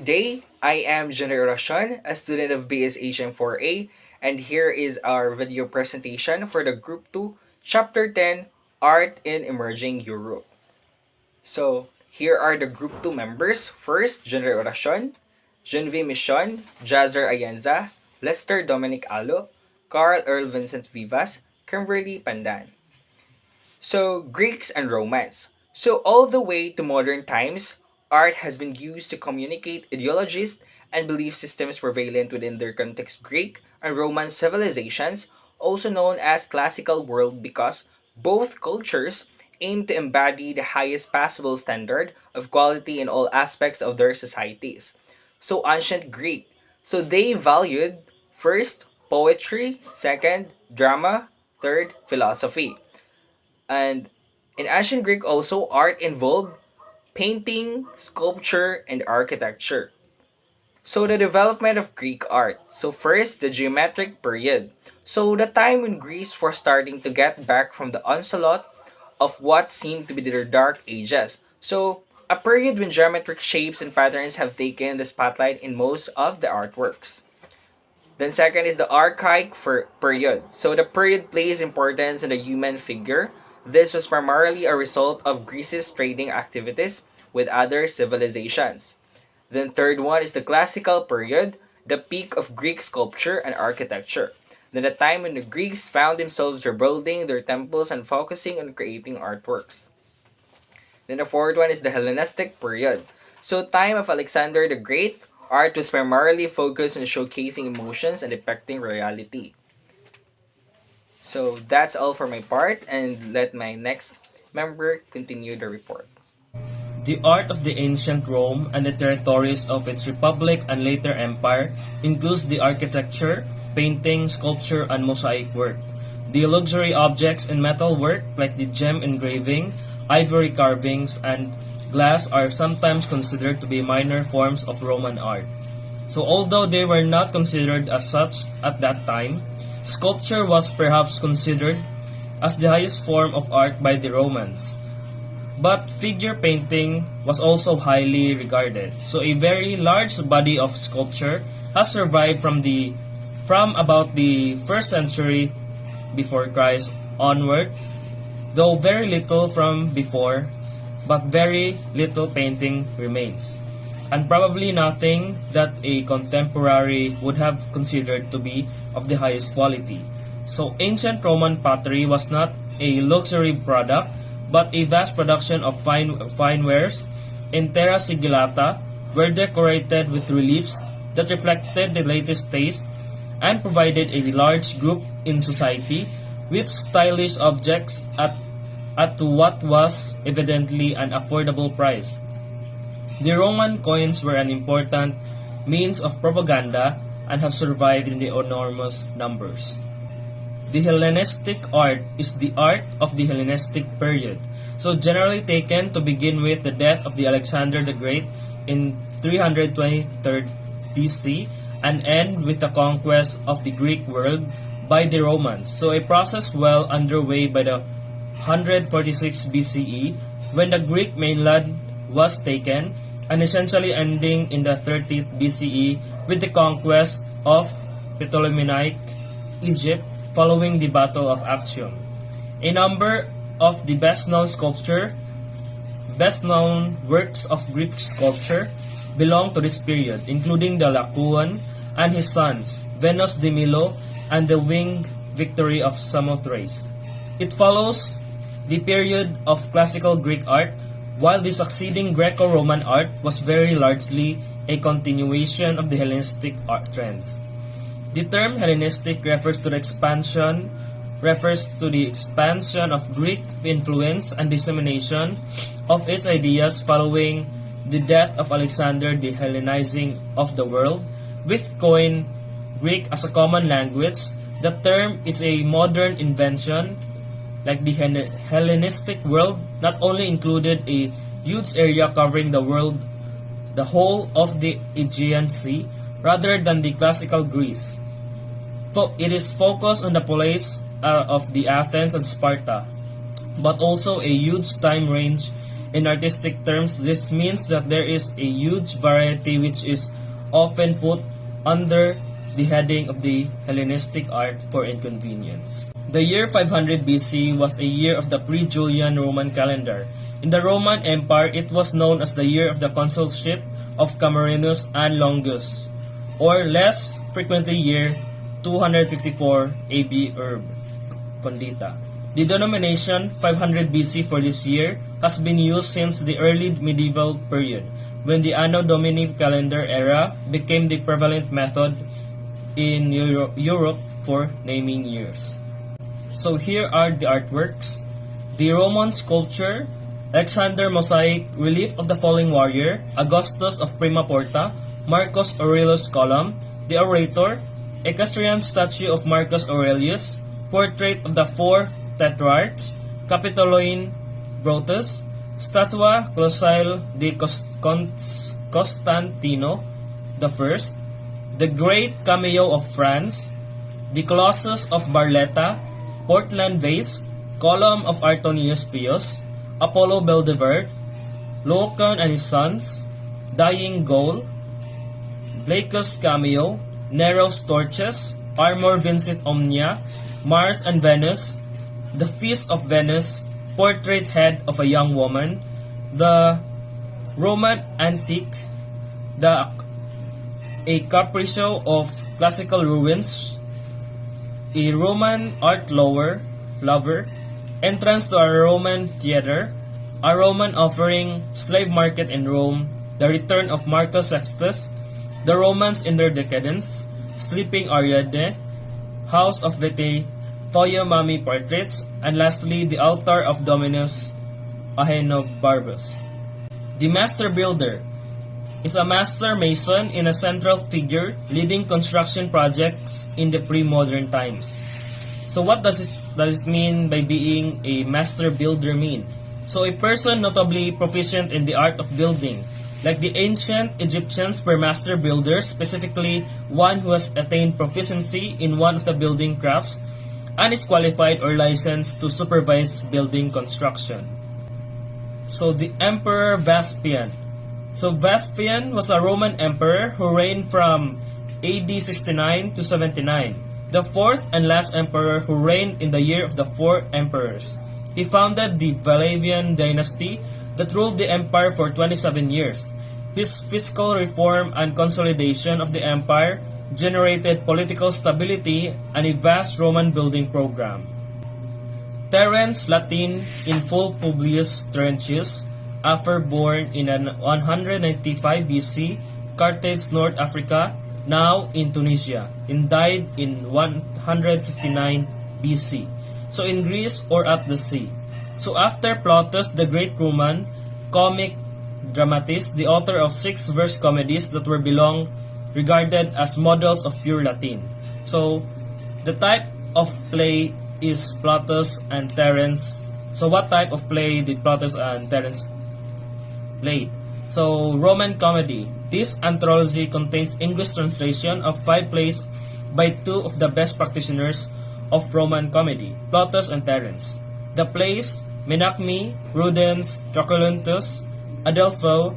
day. I am Generation, a student of BSHM4A, and here is our video presentation for the Group 2, Chapter 10, Art in Emerging Europe. So, here are the Group 2 members. First, Generation, Genevieve Mission, Jazzer Ayenza, Lester Dominic Alo, Carl Earl Vincent Vivas, Kimberly Pandan. So, Greeks and Romance. So, all the way to modern times, art has been used to communicate ideologies and belief systems prevalent within their context. Greek and Roman civilizations, also known as classical world because both cultures aim to embody the highest possible standard of quality in all aspects of their societies. So, ancient Greek. So, they valued first poetry, second drama, third philosophy. And in ancient Greek also, art involved painting, sculpture, and architecture. So the development of Greek art. So first, the geometric period. So the time when Greece was starting to get back from the onslaught of what seemed to be their dark ages. So a period when geometric shapes and patterns have taken the spotlight in most of the artworks. Then second is the archaic period. So the period plays importance in the human figure. This was primarily a result of Greece's trading activities with other civilizations. Then third one is the classical period, the peak of Greek sculpture and architecture. Then the time when the Greeks found themselves rebuilding their temples and focusing on creating artworks. Then the fourth one is the Hellenistic period. So time of Alexander the Great, art was primarily focused on showcasing emotions and depicting reality. So that's all for my part, and let my next member continue the report. The art of the ancient Rome and the territories of its republic and later empire includes the architecture, painting, sculpture, and mosaic work. The luxury objects and metal work like the gem engraving, ivory carvings, and glass are sometimes considered to be minor forms of Roman art. So although they were not considered as such at that time, sculpture was perhaps considered as the highest form of art by the Romans. But figure painting was also highly regarded. So a very large body of sculpture has survived from about the 1st century before Christ onward, though very little from before, but very little painting remains, and probably nothing that a contemporary would have considered to be of the highest quality. So ancient Roman pottery was not a luxury product, but a vast production of fine wares in terra sigillata were decorated with reliefs that reflected the latest taste and provided a large group in society with stylish objects at what was evidently an affordable price. The Roman coins were an important means of propaganda and have survived in the enormous numbers. The Hellenistic art is the art of the Hellenistic period, so generally taken to begin with the death of the Alexander the Great in 323 BC and end with the conquest of the Greek world by the Romans. So a process well underway by the 146 BCE when the Greek mainland was taken and essentially ending in the 30th BCE with the conquest of Ptolemaic Egypt following the Battle of Actium. A number of the best-known works of Greek sculpture belong to this period, including the Laocoon and his sons, Venus de Milo, and the winged victory of Samothrace. It follows the period of classical Greek art, while the succeeding Greco-Roman art was very largely a continuation of the Hellenistic art trends. The term Hellenistic refers to the expansion of Greek influence and dissemination of its ideas following the death of Alexander the Hellenizing of the world, with Koine Greek as a common language. The term is a modern invention. Like the Hellenistic world not only included a huge area covering the whole of the Aegean Sea, rather than the classical Greece. It is focused on the police of the Athens and Sparta, but also a huge time range In artistic terms, this means that there is a huge variety which is often put under the heading of the Hellenistic art for inconvenience. The year 500 BC was a year of the pre-Julian Roman calendar. In the Roman Empire, it was known as the year of the consulship of Camerinus and Longus, or less frequently year 254 AB Urb Condita. The denomination 500 BC for this year has been used since the early medieval period, when the Anno Domini calendar era became the prevalent method in Europe for naming years. So here are the artworks. The Roman sculpture, Alexander mosaic relief of the falling warrior, Augustus of Prima Porta, Marcus Aurelius column, the orator, equestrian statue of Marcus Aurelius, portrait of the four tetrarchs, Capitoline Brutus, Statua Colossale de Constantino I, the Great Cameo of France, the Colossus of Barletta, Portland Vase, Column of Artonius Pius, Apollo Beldeverde, Lucan and his sons, Dying Gaul, Blacus Cameo, Nero's Torches, Armor Vincit Omnia, Mars and Venus, The Feast of Venus, Portrait Head of a Young Woman, the Roman Antique, a Capriccio of Classical Ruins, a Roman art lover, entrance to a Roman theater, a Roman offering, slave market in Rome, the return of Marcus Sextus, the Romans in their decadence, sleeping Ariadne, house of Vitae, Foya Mummy portraits, and lastly the altar of Dominus Ahenobarbus. The master builder is a master mason in a central figure leading construction projects in the pre-modern times. So what does it mean by being a master builder mean? So a person notably proficient in the art of building. Like the ancient Egyptians were master builders, specifically one who has attained proficiency in one of the building crafts and is qualified or licensed to supervise building construction. So the Emperor Vespasian. So Vespasian was a Roman emperor who reigned from AD 69 to 79, the fourth and last emperor who reigned in the year of the four emperors. He founded the Flavian dynasty that ruled the empire for 27 years. His fiscal reform and consolidation of the empire generated political stability and a vast Roman building program. Terence Latin in full Publius Terentius, after born in 195 BC, Carthage, North Africa, now in Tunisia, and died in 159 BC. So in Greece or at the sea. So after Plautus, the great Roman comic dramatist, the author of 6 verse comedies that were regarded as models of pure Latin. So the type of play is Plautus and Terence. So what type of play did Plautus and Terence play? So Roman comedy. This anthology contains English translation of 5 plays by 2 of the best practitioners of Roman comedy, Plautus and Terence. The plays Menachmi, Rudens, Trochiluntus, Adelpho,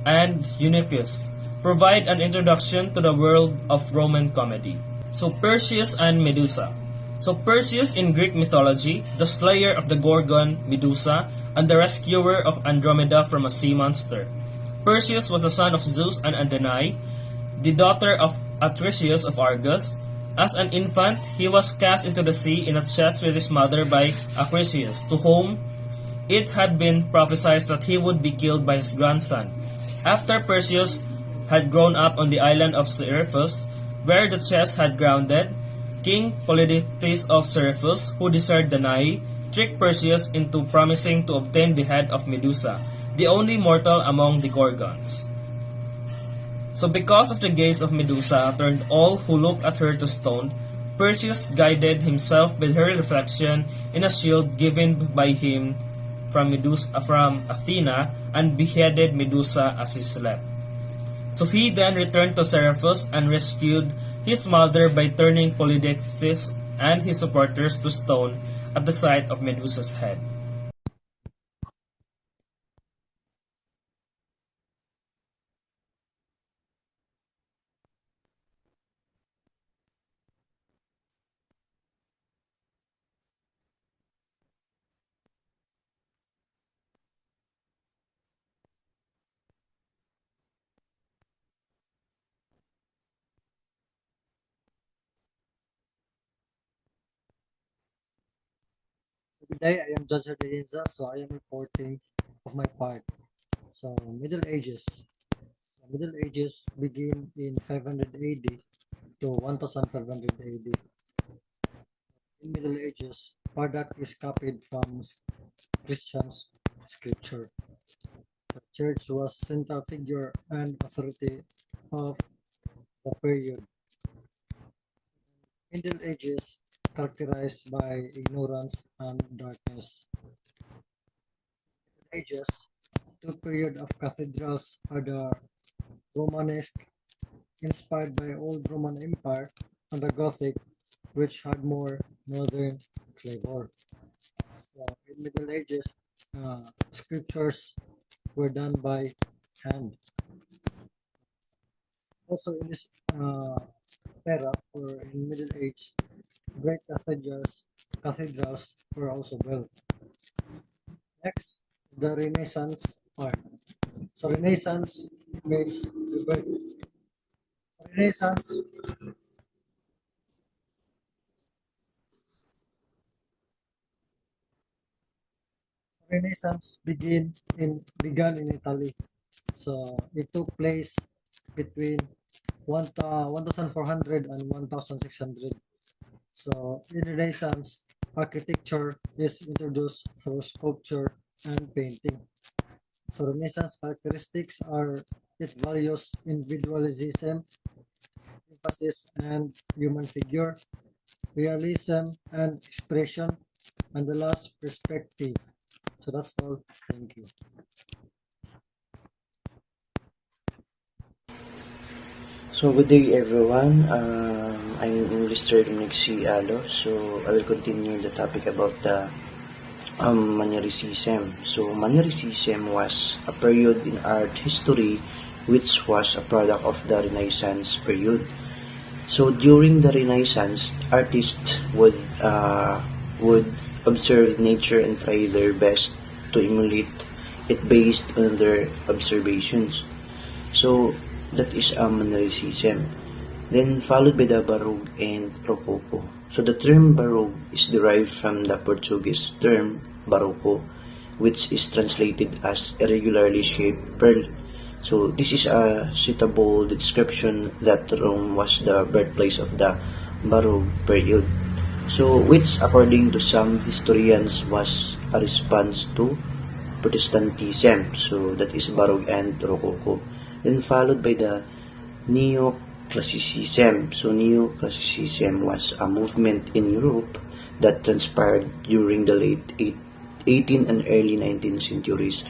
and Eunuchus provide an introduction to the world of Roman comedy. So Perseus and Medusa. So Perseus in Greek mythology, the slayer of the Gorgon, Medusa, and the rescuer of Andromeda from a sea monster. Perseus was the son of Zeus and Danae, the daughter of Atricius of Argos. As an infant, he was cast into the sea in a chest with his mother by Acrisius, to whom it had been prophesied that he would be killed by his grandson. After Perseus had grown up on the island of Seriphus, where the chest had grounded, King Polydectes of Seriphus, who desired Danae, tricked Perseus into promising to obtain the head of Medusa, the only mortal among the Gorgons. So because of the gaze of Medusa turned all who looked at her to stone, Perseus guided himself with her reflection in a shield given by him from Athena, and beheaded Medusa as he slept. So he then returned to Seriphus and rescued his mother by turning Polydectes and his supporters to stone at the sight of Medusa's head. Today I am Judge Ordenza, so I am reporting of my part. So Middle Ages. So Middle Ages begin in 500 AD to 1500 AD. In Middle Ages, product is copied from Christian's scripture. The church was central figure and authority of the period. Middle Ages characterized by ignorance and darkness. Ages, two period of cathedrals are the Romanesque, inspired by Old Roman Empire, and the Gothic, which had more northern flavor. So in Middle Ages, scriptures were done by hand. Also in this era or in Middle Age, great cathedrals were also built. Next, the Renaissance art. So Renaissance means Renaissance Renaissance began in Italy. So it took place between 1400 and 1600. So in Renaissance, architecture is introduced through sculpture and painting. So Renaissance characteristics are it values individualism, emphasis and human figure, realism and expression, and the last perspective. So that's all. Thank you. So good day everyone. I'm Mr. Nixie Alo. So I will continue the topic about the Manericism. So Manericism was a period in art history which was a product of the Renaissance period. So during the Renaissance, artists would observe nature and try their best to emulate it based on their observations. So that is Manericism. Then followed by the Baroque and Rococo. So the term Baroque is derived from the Portuguese term Barroco, which is translated as irregularly shaped pearl. So this is a suitable description that Rome was the birthplace of the Baroque period. So which according to some historians was a response to Protestantism. So that is Baroque and Rococo. Then followed by the Neoclassicism. So Neoclassicism was a movement in Europe that transpired during the late 18th and early 19th centuries,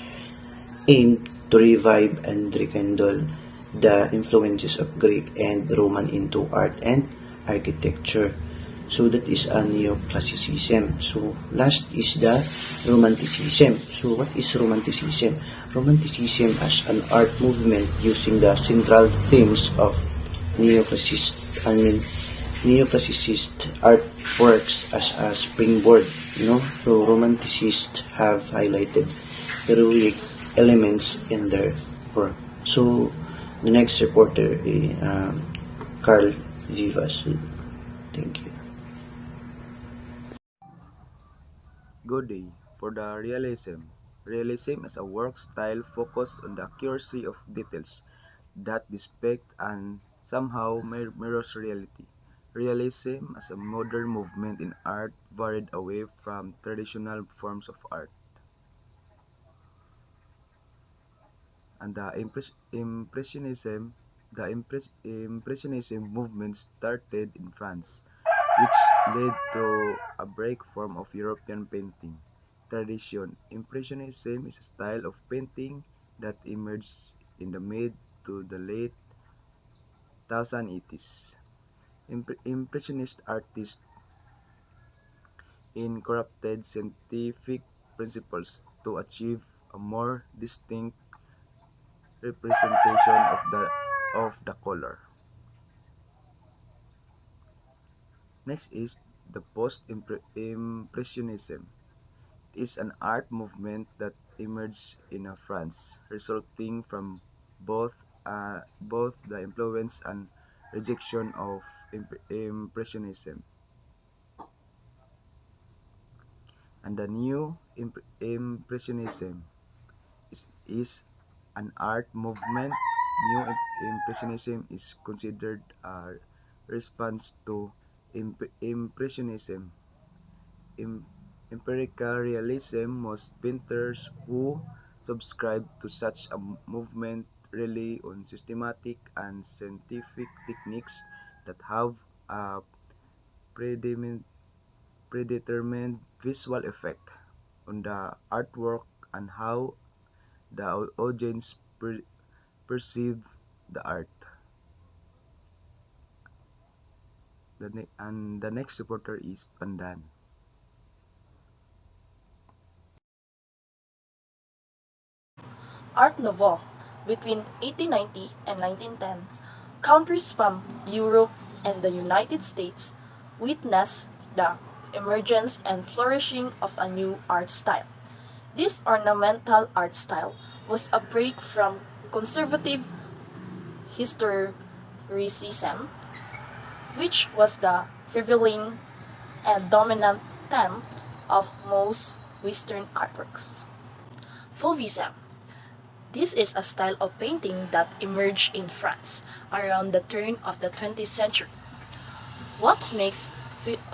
aimed to revive and rekindle the influences of Greek and Roman into art and architecture. So that is a neoclassicism. So last is the romanticism. So what is romanticism? Romanticism as an art movement using the central themes of neoclassicist, neoclassicist artworks as a springboard. So romanticists have highlighted heroic elements in their work. So the next reporter is Carl Vivas. Thank you. Good day. For the realism. Realism is a work style focused on the accuracy of details that depict and somehow mirrors reality. Realism as a modern movement in art varied away from traditional forms of art. And the Impressionism movement started in France, which led to a break form of European painting tradition. Impressionism is a style of painting that emerged in the mid to the late 1880s. Impressionist artists incorporated scientific principles to achieve a more distinct representation of the color. Next is the post-impressionism. It is an art movement that emerged in France, resulting from both the influence and rejection of impressionism. And the new Impressionism is an art movement. New Impressionism is considered a response to Impressionism. Im- Empirical realism, most painters who subscribe to such a movement rely on systematic and scientific techniques that have a predetermined predetermined visual effect on the artwork and how the audience perceive the art. And the next reporter is Pandan. Art Nouveau between 1890 and 1910, countries from Europe and the United States witnessed the emergence and flourishing of a new art style. This ornamental art style was a break from conservative historicism, which was the prevailing and dominant theme of most Western artworks. Fauvism. This is a style of painting that emerged in France around the turn of the 20th century. What makes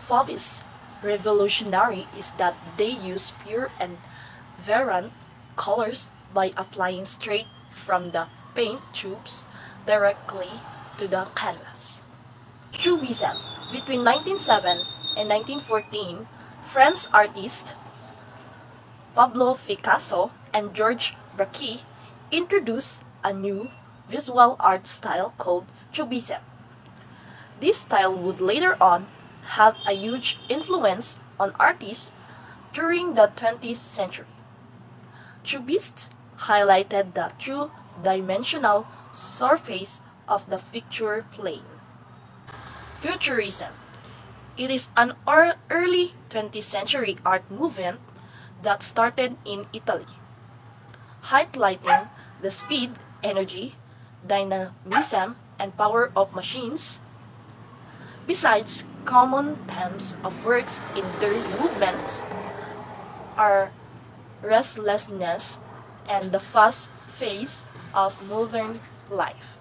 Fauvists revolutionary is that they use pure and variant colors by applying straight from the paint tubes directly to the canvas. Cubism. Between 1907 and 1914, French artists Pablo Picasso and Georges Braque introduced a new visual art style called Cubism. This style would later on have a huge influence on artists during the 20th century. Cubists highlighted the two-dimensional surface of the picture plane. Futurism. It is an early 20th century art movement that started in Italy, highlighting the speed, energy, dynamism, and power of machines. Besides, common themes of works in their movements are restlessness and the fast pace of modern life.